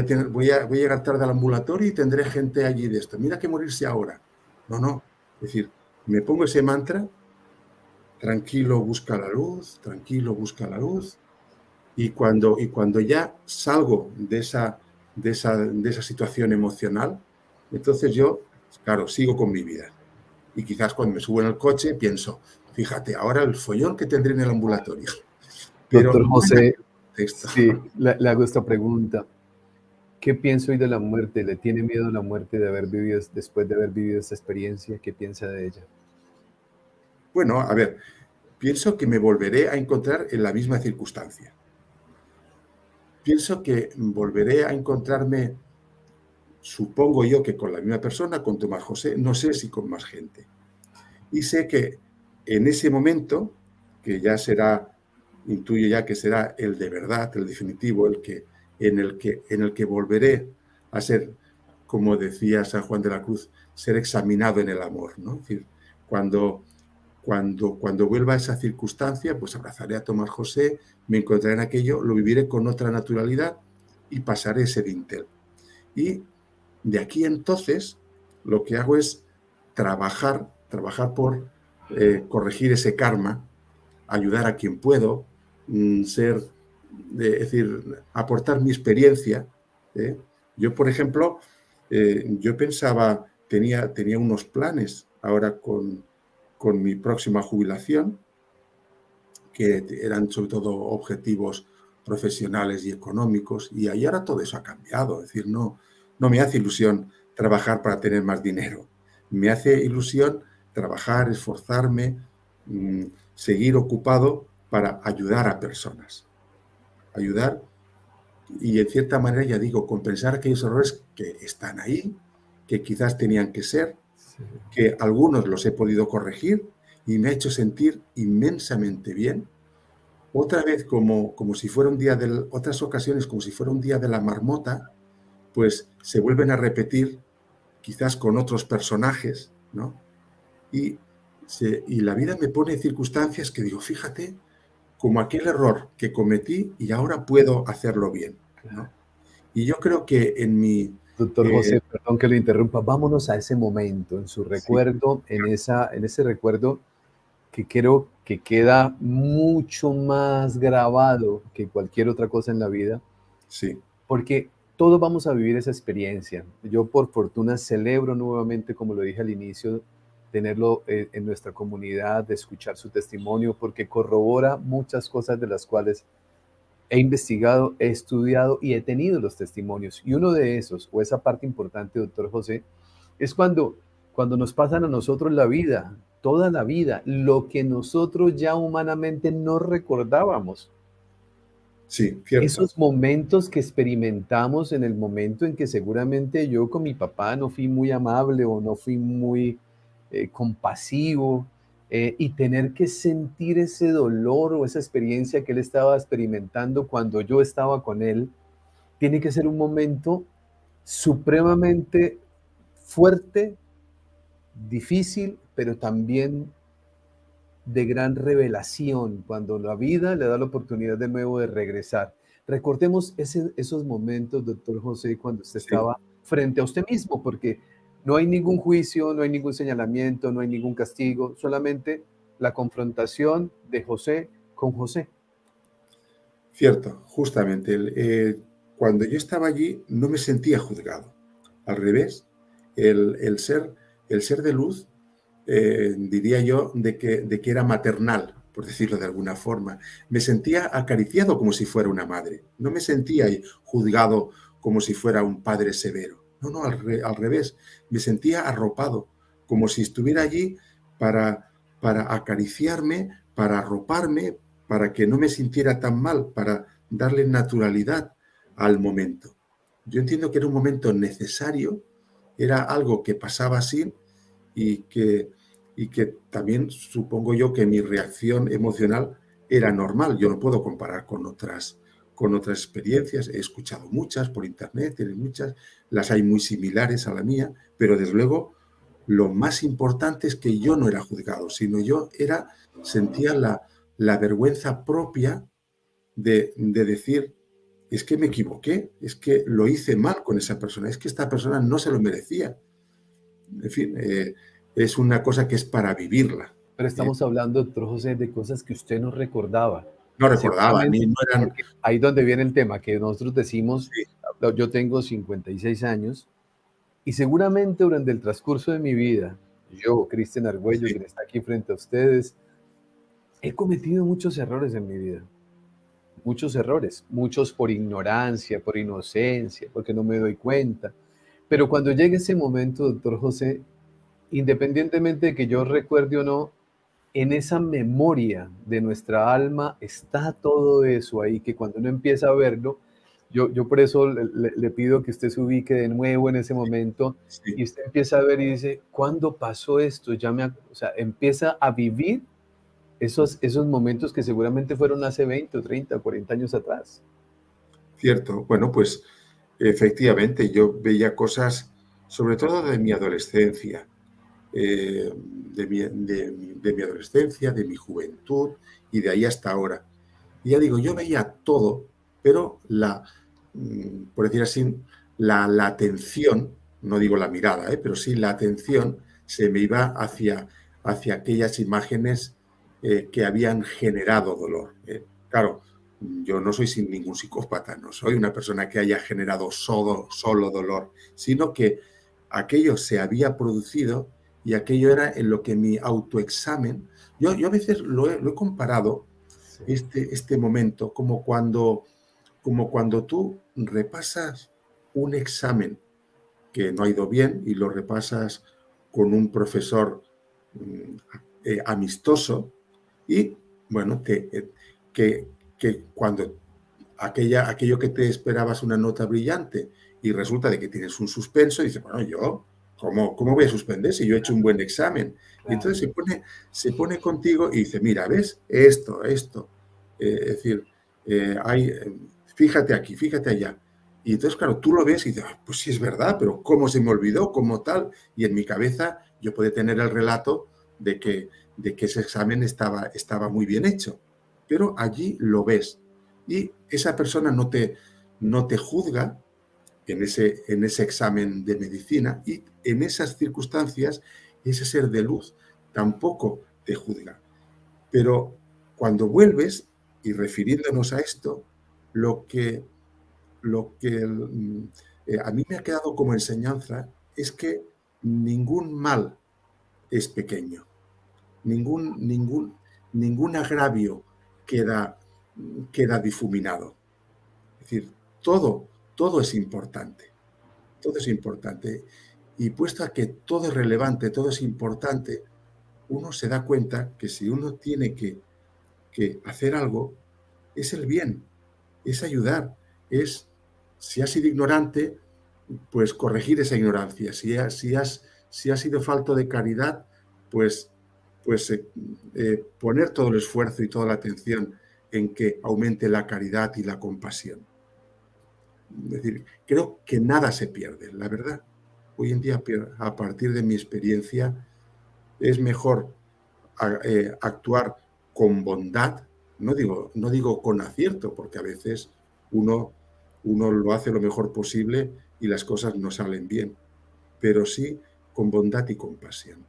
a llegar tarde al ambulatorio y tendré gente allí de esto. Mira que morirse ahora. No, no. Es decir, me pongo ese mantra, tranquilo, busca la luz, y cuando ya salgo de esa situación emocional, entonces yo, claro, sigo con mi vida. Y quizás cuando me subo en el coche pienso, fíjate, ahora el follón que tendré en el ambulatorio. Pero Doctor no en José, aquel contexto. sí, le hago esta pregunta. ¿Qué piensa hoy de la muerte? ¿Le tiene miedo a la muerte después de haber vivido esta experiencia? ¿Qué piensa de ella? Bueno, a ver, pienso que me volveré a encontrar en la misma circunstancia. Pienso que volveré a encontrarme, supongo yo que con la misma persona, con Tomás José, no sé si con más gente. Y sé que en ese momento, que ya será, intuyo ya que será el de verdad, el definitivo, en el que volveré a ser, como decía San Juan de la Cruz, ser examinado en el amor, ¿no? Es decir, cuando, cuando vuelva a esa circunstancia, pues abrazaré a Tomás José, me encontraré en aquello, lo viviré con otra naturalidad y pasaré ese dintel. Y de aquí entonces, lo que hago es trabajar por corregir ese karma, ayudar a quien puedo, es decir, aportar mi experiencia. ¿eh? Yo, por ejemplo, yo pensaba, tenía unos planes ahora con mi próxima jubilación, que eran sobre todo objetivos profesionales y económicos, y ahí ahora todo eso ha cambiado. Es decir, no me hace ilusión trabajar para tener más dinero. Me hace ilusión trabajar, esforzarme, seguir ocupado para ayudar a personas. Ayudar y, en cierta manera, ya digo, compensar aquellos errores que están ahí, que quizás tenían que ser, Sí. que algunos los he podido corregir y me ha hecho sentir inmensamente bien. Otra vez, como si fuera un día otras ocasiones, como si fuera un día de la marmota, pues se vuelven a repetir, quizás con otros personajes, ¿no? Y, y la vida me pone circunstancias que digo, fíjate, como aquel error que cometí y ahora puedo hacerlo bien, ¿no? Y yo creo que Doctor José, perdón que le interrumpa, vámonos a ese momento, en su sí, recuerdo, en ese recuerdo que creo que queda mucho más grabado que cualquier otra cosa en la vida, sí, porque todos vamos a vivir esa experiencia. Yo por fortuna celebro nuevamente, como lo dije al inicio, tenerlo en nuestra comunidad, de escuchar su testimonio, porque corrobora muchas cosas de las cuales he investigado, he estudiado y he tenido los testimonios. Y uno de esos, o esa parte importante, doctor José, es cuando nos pasan a nosotros la vida, toda la vida, lo que nosotros ya humanamente no recordábamos. sí, cierto, Esos momentos que experimentamos en el momento en que seguramente yo con mi papá no fui muy amable o no fui muy compasivo, y tener que sentir ese dolor o esa experiencia que él estaba experimentando cuando yo estaba con él, tiene que ser un momento supremamente fuerte, difícil, pero también de gran revelación, cuando la vida le da la oportunidad de nuevo de regresar. Recordemos esos momentos, doctor José, cuando usted sí, estaba frente a usted mismo, porque no hay ningún juicio, no hay ningún señalamiento, no hay ningún castigo, solamente la confrontación de José con José. Cierto, justamente. Cuando yo estaba allí no me sentía juzgado. Al revés, el, el ser, el ser de luz, diría yo, de que era maternal, por decirlo de alguna forma. Me sentía acariciado como si fuera una madre. No me sentía juzgado como si fuera un padre severo. No, no, al revés. Me sentía arropado, como si estuviera allí para, para acariciarme, para arroparme, para que no me sintiera tan mal, para darle naturalidad al momento. Yo entiendo que era un momento necesario, era algo que pasaba así y que, y que también supongo yo que mi reacción emocional era normal. Yo no puedo comparar con otras experiencias. He escuchado muchas por internet, tienen muchas, las hay muy similares a la mía, pero desde luego lo más importante es que yo no era juzgado, sino sentía la vergüenza propia de decir, es que me equivoqué, es que lo hice mal con esa persona, es que esta persona no se lo merecía. En fin, es una cosa que es para vivirla. Pero ¿Eh? estamos hablando, doctor José, de cosas que usted no recordaba. No recordaba, Seguramente, ni no eran... porque ahí donde viene el tema, que nosotros decimos, Sí, yo tengo 56 años y seguramente durante el transcurso de mi vida, yo, Cristian Argüello, sí, quien está aquí frente a ustedes, he cometido muchos errores en mi vida. Muchos errores, muchos por ignorancia, por inocencia, porque no me doy cuenta. Pero cuando llegue ese momento, doctor José, independientemente de que yo recuerde o no, en esa memoria de nuestra alma está todo eso ahí, que cuando uno empieza a verlo, yo por eso le pido que usted se ubique de nuevo en ese momento sí, y usted empieza a ver y dice, ¿cuándo pasó esto? O sea, empieza a vivir esos momentos que seguramente fueron hace 20 o 30 o 40 años atrás. cierto. Bueno, pues efectivamente, yo veía cosas, sobre todo de mi adolescencia, de mi adolescencia, de mi juventud y de ahí hasta ahora. Y ya digo, yo veía todo, pero por decir así, la atención, no digo la mirada, pero sí la atención se me iba hacia aquellas imágenes que habían generado dolor. Claro, yo no soy sin ningún psicópata, no soy una persona que haya generado solo dolor, sino que aquello se había producido y aquello era en lo que mi autoexamen, yo a veces lo he comparado Sí. este momento, como cuando tú repasas un examen que no ha ido bien y lo repasas con un profesor mm, amistoso y, bueno, que cuando aquello que te esperabas una nota brillante y resulta de que tienes un suspenso, y dices, bueno, ¿cómo voy a suspender si yo he hecho un buen examen? Y Claro. entonces se pone contigo y dice, mira, ¿ves? Esto. Es decir, fíjate aquí, fíjate allá. Y entonces, claro, tú lo ves y dices, "Ah, pues sí es verdad, pero ¿cómo se me olvidó? ¿Cómo tal?". Y en mi cabeza yo puedo tener el relato de que ese examen estaba muy bien hecho. Pero allí lo ves. Y esa persona no te juzga en ese examen de medicina y en esas circunstancias ese ser de luz tampoco te juzga. Pero cuando vuelves, y refiriéndonos a esto, lo que, a mí me ha quedado como enseñanza es que ningún mal es pequeño, ningún, ningún, ningún agravio queda, queda difuminado. Es decir, todo es importante, todo es importante. Y puesto a que todo es relevante, todo es importante, uno se da cuenta que si uno tiene que hacer algo, es el bien, es ayudar, si has sido ignorante, pues corregir esa ignorancia. Si has sido falto de caridad, pues, poner todo el esfuerzo y toda la atención en que aumente la caridad y la compasión. Es decir, creo que nada se pierde, la verdad. Hoy en día, a partir de mi experiencia, es mejor actuar con bondad, no digo con acierto, porque a veces uno, uno lo hace lo mejor posible y las cosas no salen bien, pero sí con bondad y compasión.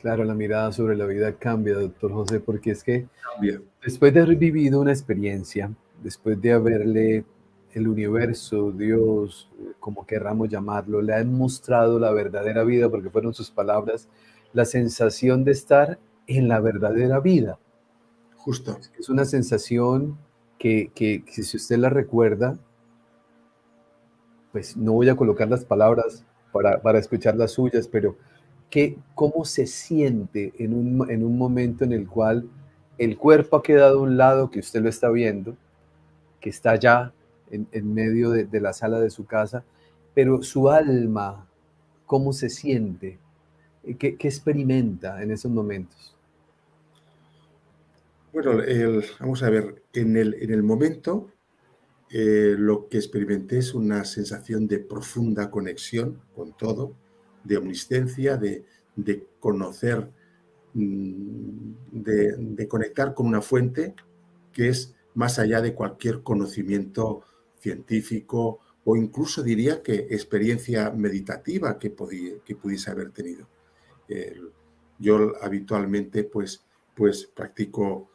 Claro, la mirada sobre la vida cambia, doctor José, porque es que Cambia. después de haber vivido una experiencia, después de haberle el universo, Dios, como querramos llamarlo, le han mostrado la verdadera vida, porque fueron sus palabras, la sensación de estar en la verdadera vida. Justo. Es una sensación que si usted la recuerda, pues no voy a colocar las palabras para escuchar las suyas, pero ¿cómo se siente en un momento en el cual el cuerpo ha quedado a un lado, que usted lo está viendo, que está allá en medio de la sala de su casa, pero su alma, ¿cómo se siente? ¿Qué experimenta en esos momentos? Bueno, vamos a ver, en el momento lo que experimenté es una sensación de profunda conexión con todo, de omnisciencia, de conocer, de conectar con una fuente que es más allá de cualquier conocimiento científico o incluso diría que experiencia meditativa que pudiese haber tenido. El- yo habitualmente pues practico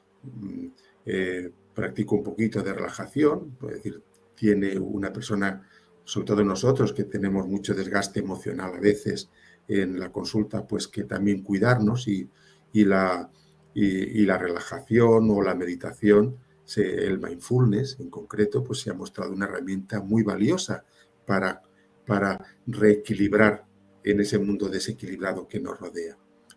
un poquito de relajación, es decir, tiene una persona, sobre todo nosotros que tenemos mucho desgaste emocional a veces en la consulta, pues que también cuidarnos y la, y la relajación o la meditación, el mindfulness en concreto, pues se ha mostrado una herramienta muy valiosa para, para reequilibrar en ese mundo desequilibrado que nos rodea.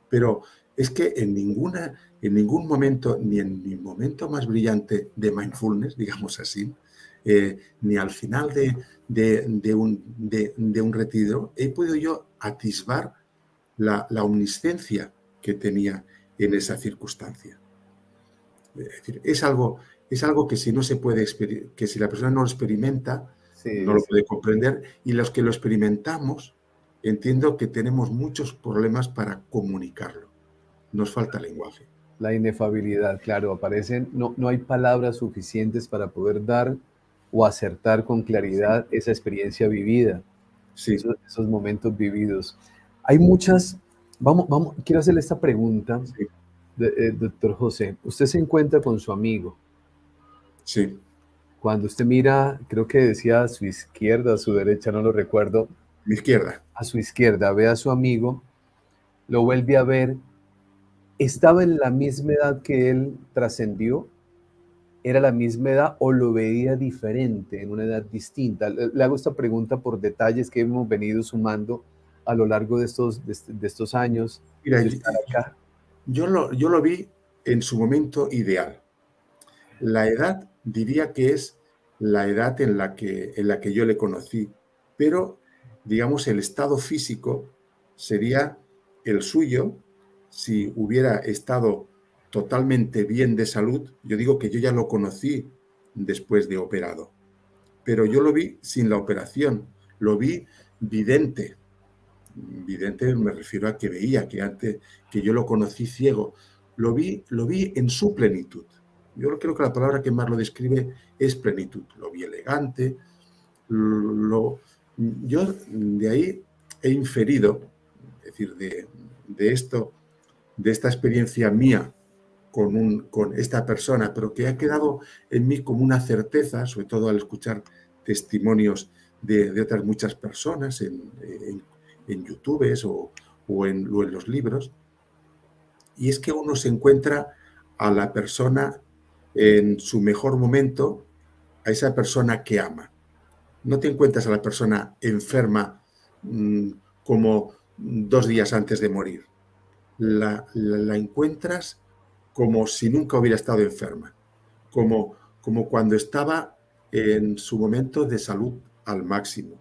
Pero es que en ningún momento, ni en mi momento más brillante de mindfulness, digamos así, ni al final de un retiro, he podido yo atisbar la omnisciencia que tenía en esa circunstancia. Es decir, es algo que si no se puede, que si la persona no lo experimenta, Sí, no lo es puede comprender, y los que lo experimentamos, entiendo que tenemos muchos problemas para comunicarlo. Nos falta lenguaje. la inefabilidad, claro, aparecen, no hay palabras suficientes para poder dar o acertar con Sí, claridad esa experiencia vivida. sí, Esos momentos vividos. Hay muchas, quiero hacerle esta pregunta, sí, doctor José. Usted se encuentra con su amigo. sí. Cuando usted mira, creo que decía a su izquierda, a su derecha, no lo recuerdo, Mi izquierda. a su izquierda, ve a su amigo, lo vuelve a ver, ¿estaba en la misma edad que él trascendió? ¿Era la misma edad o lo veía diferente, en una edad distinta? Le hago esta pregunta por detalles que hemos venido sumando a lo largo de estos años Mira, de estar acá. yo lo vi en su momento ideal. La edad diría que es la edad en la que yo le conocí, pero digamos el estado físico sería el suyo si hubiera estado totalmente bien de salud. Yo digo que yo ya lo conocí después de operado, pero yo lo vi sin la operación, lo vi vidente. Vidente me refiero a que veía, que antes que yo lo conocí ciego, lo vi en su plenitud. Yo creo que la palabra que más lo describe es plenitud. Lo vi elegante, lo, yo de ahí he inferido, es decir, de esto, de esta experiencia mía con esta persona, pero que ha quedado en mí como una certeza, sobre todo al escuchar testimonios de otras muchas personas en YouTube o en los libros, y es que uno se encuentra a la persona en su mejor momento, a esa persona que ama. No te encuentras a la persona enferma mmm, como 2 días antes de morir. La encuentras como si nunca hubiera estado enferma, como cuando estaba en su momento de salud al máximo.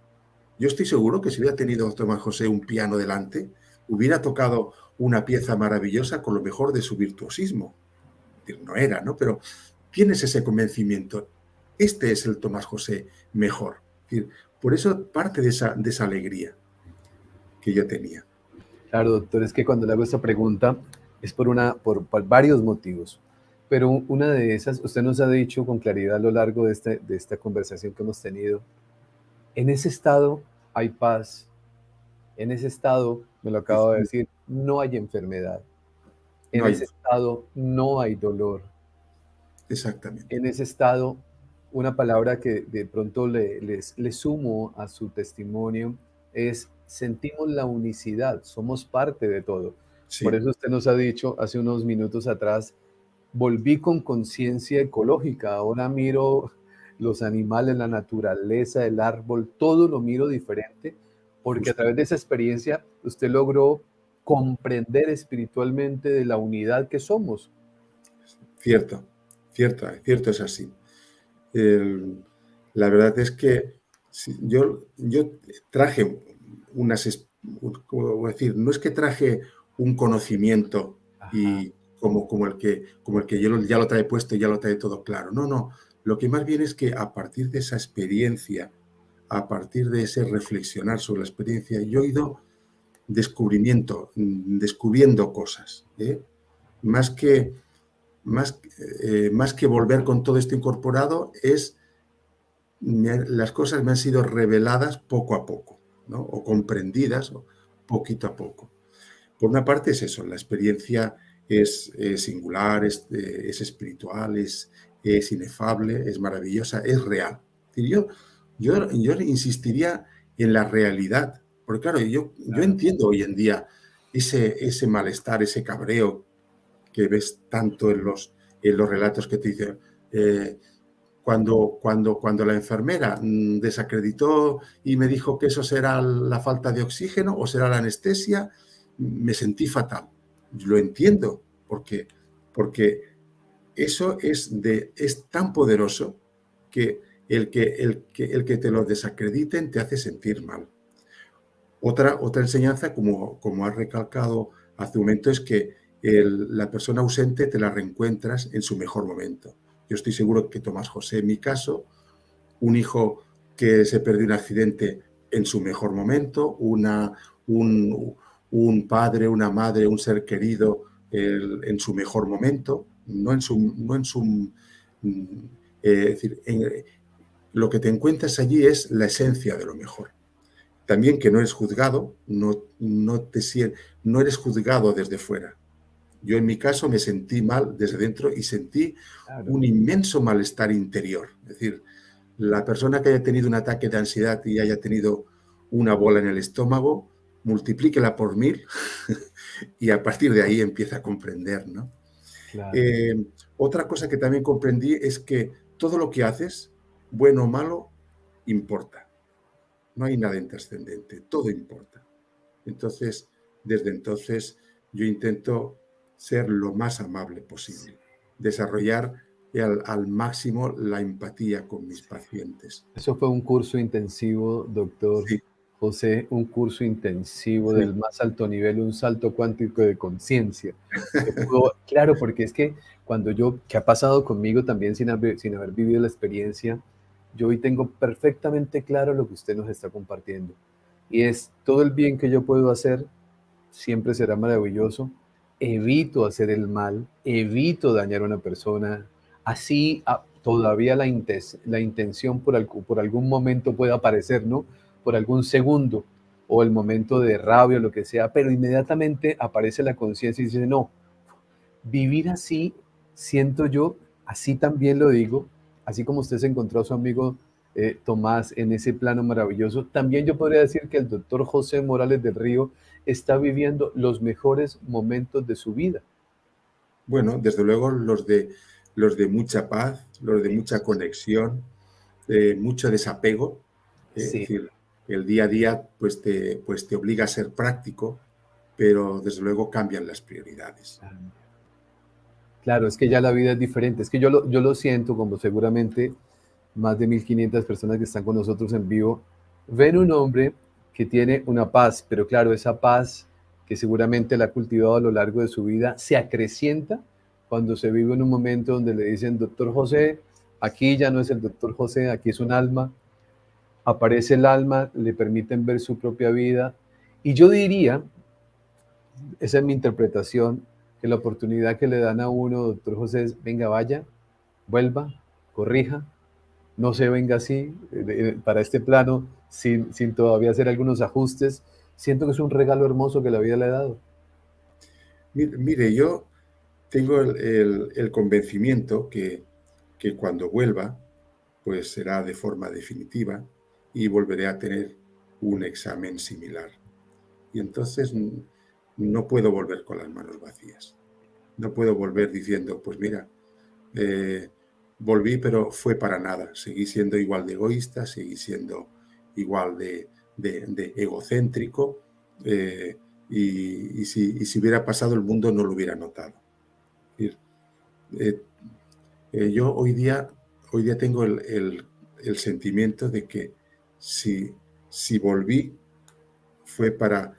Yo estoy seguro que si hubiera tenido Tomás José un piano delante, hubiera tocado una pieza maravillosa con lo mejor de su virtuosismo. No era, ¿no? Pero tienes ese convencimiento. Este es el Tomás José mejor. Por eso parte de esa alegría que yo tenía. Claro, doctor, es que cuando le hago esta pregunta es por varios motivos. Pero una de esas, usted nos ha dicho con claridad a lo largo de esta conversación que hemos tenido, en ese estado hay paz, En ese estado, me lo acabo de Ujú. decir, no hay enfermedad. No En hay, ese estado no hay dolor. exactamente. En ese estado, una palabra que de pronto le sumo a su testimonio es sentimos la unicidad, somos parte de todo. Por Sí, eso usted nos ha dicho hace unos minutos atrás, volví con conciencia ecológica, ahora miro los animales, la naturaleza, el árbol, todo lo miro diferente, porque a justo. través de esa experiencia usted logró comprender espiritualmente de la unidad que somos. Cierto, cierto es así. El- la verdad es que yo traje unas, ¿cómo voy a decir? No es que traje un conocimiento Ajá, y como el que yo ya lo trae puesto y ya lo trae todo claro. No, no. Lo que más bien es que a partir de esa experiencia, a partir de ese reflexionar sobre la experiencia, yo he ido descubriendo cosas, ¿eh? Más que, más, más que volver con todo esto incorporado, las cosas me han sido reveladas poco a poco, ¿no? O comprendidas poquito a poco. Por una parte es eso, la experiencia es singular, es espiritual, es inefable, es maravillosa, es real. Y yo insistiría en la realidad, porque claro, yo claro. entiendo hoy en día ese malestar, ese cabreo que ves tanto en los relatos que te dicen. Cuando la enfermera desacreditó y me dijo que eso será la falta de oxígeno o será la anestesia, me sentí fatal. Lo entiendo, porque eso es tan poderoso que el que te lo desacrediten te hace sentir mal. Otra enseñanza, como has recalcado hace un momento, es que la persona ausente te la reencuentras en su mejor momento. Yo estoy seguro que Tomás José, en mi caso, un hijo que se perdió en un accidente en su mejor momento, un padre, una madre, un ser querido en su mejor momento, no en su es decir, lo que te encuentras allí es la esencia de lo mejor. También que no eres juzgado, no eres juzgado desde fuera. Yo en mi caso me sentí mal desde dentro y sentí Claro, un inmenso malestar interior. Es decir, la persona que haya tenido un ataque de ansiedad y haya tenido una bola en el estómago, multiplíquela por 1000 y a partir de ahí empieza a comprender, ¿no? claro. Eh, Otra cosa que también comprendí es que todo lo que haces, bueno o malo, importa. No hay nada intrascendente, todo importa. Entonces, desde entonces, yo intento ser lo más amable Sí, posible, desarrollar al máximo la empatía con mis sí. pacientes. Eso fue un curso intensivo, doctor Sí, José, un curso intensivo sí, del más alto nivel, un salto cuántico de conciencia. Que pudo, claro, porque es que cuando yo, que ha pasado conmigo también sin haber vivido la experiencia, yo hoy tengo perfectamente claro lo que usted nos está compartiendo. Y es todo el bien que yo puedo hacer siempre será maravilloso. Evito hacer el mal, evito dañar a una persona. Así todavía la intención por algún momento puede aparecer, ¿no? Por algún segundo o el momento de rabia o lo que sea, pero inmediatamente aparece la conciencia y dice, no, vivir así, siento yo, así también lo digo, así como usted se encontró a su amigo Tomás en ese plano maravilloso, también yo podría decir que el doctor José Morales del Río está viviendo los mejores momentos de su vida. bueno, desde luego los de mucha paz, los de mucha Eso, conexión, mucho desapego. Es sí, decir, el día a día pues te obliga a ser práctico, pero desde luego cambian las prioridades. claro, es que ya la vida es diferente, es que yo lo siento como seguramente más de 1.500 personas que están con nosotros en vivo, ven un hombre que tiene una paz, pero claro, esa paz que seguramente la ha cultivado a lo largo de su vida se acrecienta cuando se vive en un momento donde le dicen, doctor José, aquí ya no es el doctor José, aquí es un alma, aparece el alma, le permiten ver su propia vida. Y yo diría, esa es mi interpretación, que la oportunidad que le dan a uno, doctor José, es, venga, vaya, vuelva, corrija, no se venga así para este plano sin todavía hacer algunos ajustes, Siento que es un regalo hermoso que la vida le ha dado. Mire, yo tengo el convencimiento que cuando vuelva, pues será de forma definitiva y volveré a tener un examen similar. Y entonces no puedo volver con las manos vacías. No puedo volver diciendo, pues mira, eh, volví, pero fue para nada. Seguí siendo igual de egoísta, seguí siendo igual de egocéntrico, eh, y si hubiera pasado el mundo no lo hubiera notado. Es decir, eh, yo hoy día tengo el sentimiento de que si volví fue para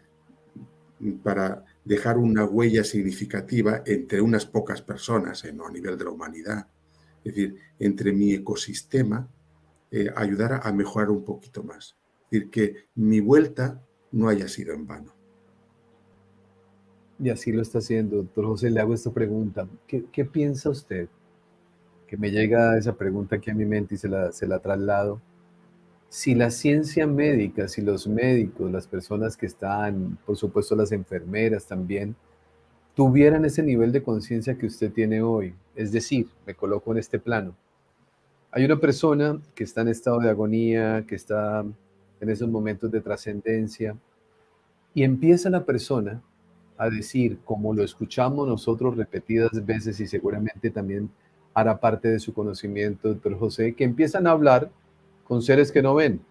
dejar una huella significativa entre unas pocas personas, no a nivel de la humanidad. Es decir, entre mi ecosistema, ayudar a mejorar un poquito más. Es decir, que mi vuelta no haya sido en vano. Y así lo está haciendo. Doctor José, le hago esta pregunta. ¿Qué piensa usted? Que me llega esa pregunta aquí a mi mente y se la traslado. Si la ciencia médica, si los médicos, las personas que están, por supuesto las enfermeras también, tuvieran ese nivel de conciencia que usted tiene hoy, es decir, me coloco en este plano. Hay una persona que está en estado de agonía, que está en esos momentos de trascendencia, y empieza la persona a decir, como lo escuchamos nosotros repetidas veces y seguramente también hará parte de su conocimiento, doctor José, que empiezan a hablar con seres que no ven.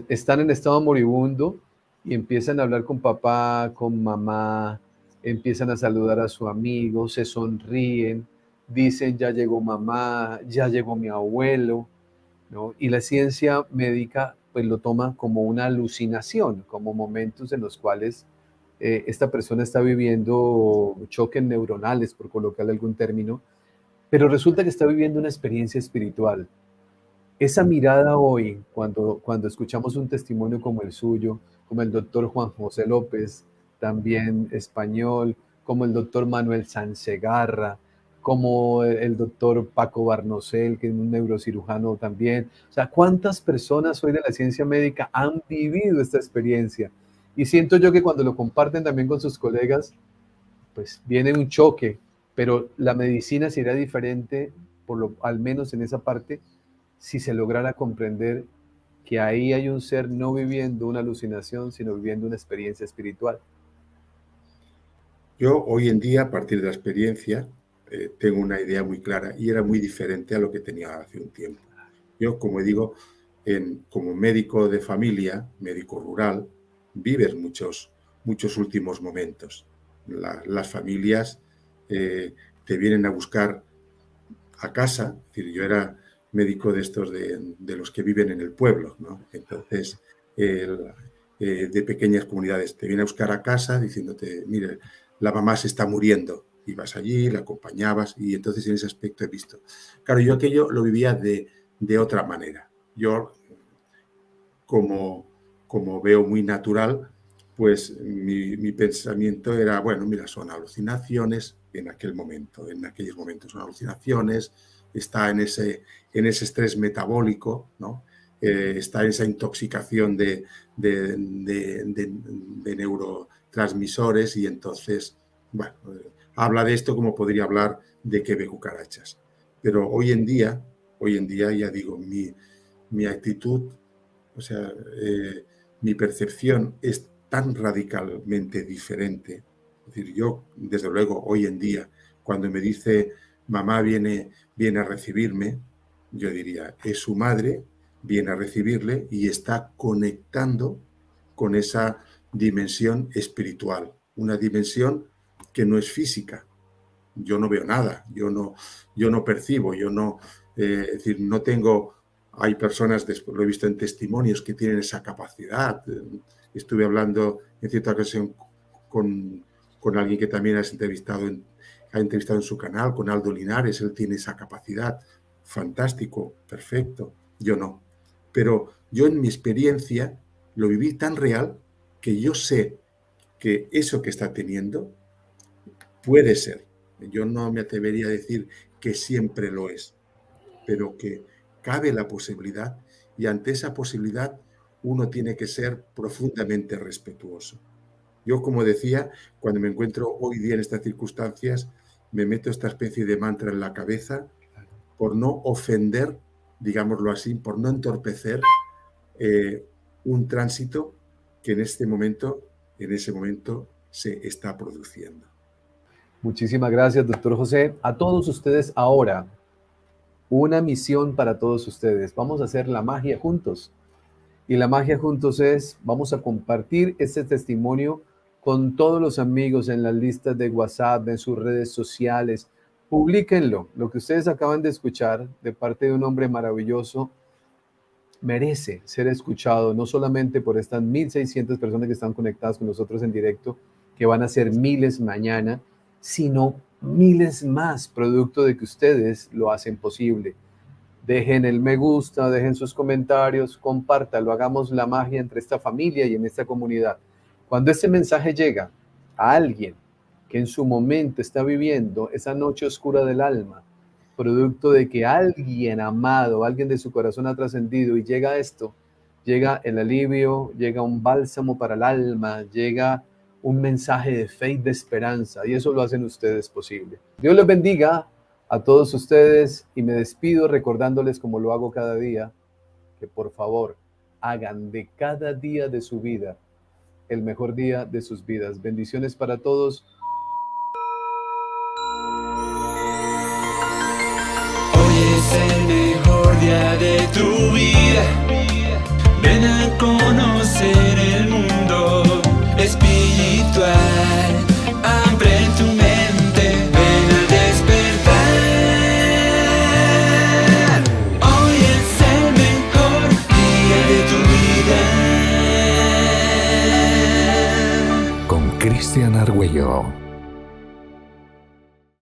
Están en estado moribundo y empiezan a hablar con papá, con mamá, empiezan a saludar a su amigo, se sonríen, dicen, ya llegó mamá, ya llegó mi abuelo, ¿no? Y la ciencia médica pues lo toma como una alucinación, como momentos en los cuales esta persona está viviendo choques neuronales, por colocarle algún término, pero resulta que está viviendo una experiencia espiritual. Esa mirada hoy, cuando escuchamos un testimonio como el suyo, como el doctor Juan José López, también español, como el doctor Manuel Sansegarra, como el doctor Paco Barnosel, que es un neurocirujano también. O sea, ¿cuántas personas hoy de la ciencia médica han vivido esta experiencia? Y siento yo que cuando lo comparten también con sus colegas, pues viene un choque, pero la medicina sería diferente, al menos en esa parte, si se lograra comprender que ahí hay un ser no viviendo una alucinación, sino viviendo una experiencia espiritual. Yo hoy en día, a partir de la experiencia, tengo una idea muy clara y era muy diferente a lo que tenía hace un tiempo. Yo, como digo, como médico de familia, médico rural, vives muchos últimos momentos. Las familias te vienen a buscar a casa. Es decir, yo era médico de estos de los que viven en el pueblo, ¿no? Entonces, el, de pequeñas comunidades, te viene a buscar a casa diciéndote, mire, la mamá se está muriendo. Y vas allí, la acompañabas y entonces en ese aspecto he visto. Claro, yo aquello lo vivía de otra manera. Yo, como veo muy natural, pues mi pensamiento era, bueno, mira, son alucinaciones en aquel momento, en aquellos momentos son alucinaciones, está en ese estrés metabólico, ¿no? Está en esa intoxicación de neurotransmisores y entonces, bueno, habla de esto como podría hablar de que ve cucarachas. Pero hoy en día ya digo, mi actitud, o sea, mi percepción es tan radicalmente diferente. Es decir, yo, desde luego, hoy en día, cuando me dice mamá viene a recibirme, yo diría, es su madre, viene a recibirle y está conectando con esa dimensión espiritual, una dimensión que no es física. Yo no veo nada, yo no percibo, es decir, no tengo, hay personas, lo he visto en testimonios, que tienen esa capacidad. Estuve hablando en cierta ocasión con alguien que también ha entrevistado en su canal, con Aldo Linares, él tiene esa capacidad. Fantástico, perfecto, yo no. Pero yo en mi experiencia lo viví tan real que yo sé que eso que está teniendo puede ser. Yo no me atrevería a decir que siempre lo es, pero que cabe la posibilidad y ante esa posibilidad uno tiene que ser profundamente respetuoso. Yo, como decía, cuando me encuentro hoy día en estas circunstancias, me meto esta especie de mantra en la cabeza por no ofender, digámoslo así, por no entorpecer un tránsito que en ese momento se está produciendo. Muchísimas gracias, doctor José. A todos ustedes ahora, una misión para todos ustedes. Vamos a hacer la magia juntos. Y la magia juntos es, vamos a compartir este testimonio con todos los amigos en las listas de WhatsApp, en sus redes sociales. Publíquenlo. Lo que ustedes acaban de escuchar de parte de un hombre maravilloso merece ser escuchado, no solamente por estas 1,600 personas que están conectadas con nosotros en directo, que van a ser miles mañana, sino miles más, producto de que ustedes lo hacen posible. Dejen el me gusta, dejen sus comentarios, compártalo, hagamos la magia entre esta familia y en esta comunidad. Cuando este mensaje llega a alguien que en su momento está viviendo esa noche oscura del alma, producto de que alguien amado, alguien de su corazón ha trascendido y llega esto, llega el alivio, llega un bálsamo para el alma, llega un mensaje de fe y de esperanza, y eso lo hacen ustedes posible. Dios les bendiga a todos ustedes y me despido recordándoles, como lo hago cada día, que por favor hagan de cada día de su vida el mejor día de sus vidas. Bendiciones para todos. Hoy es el mejor día de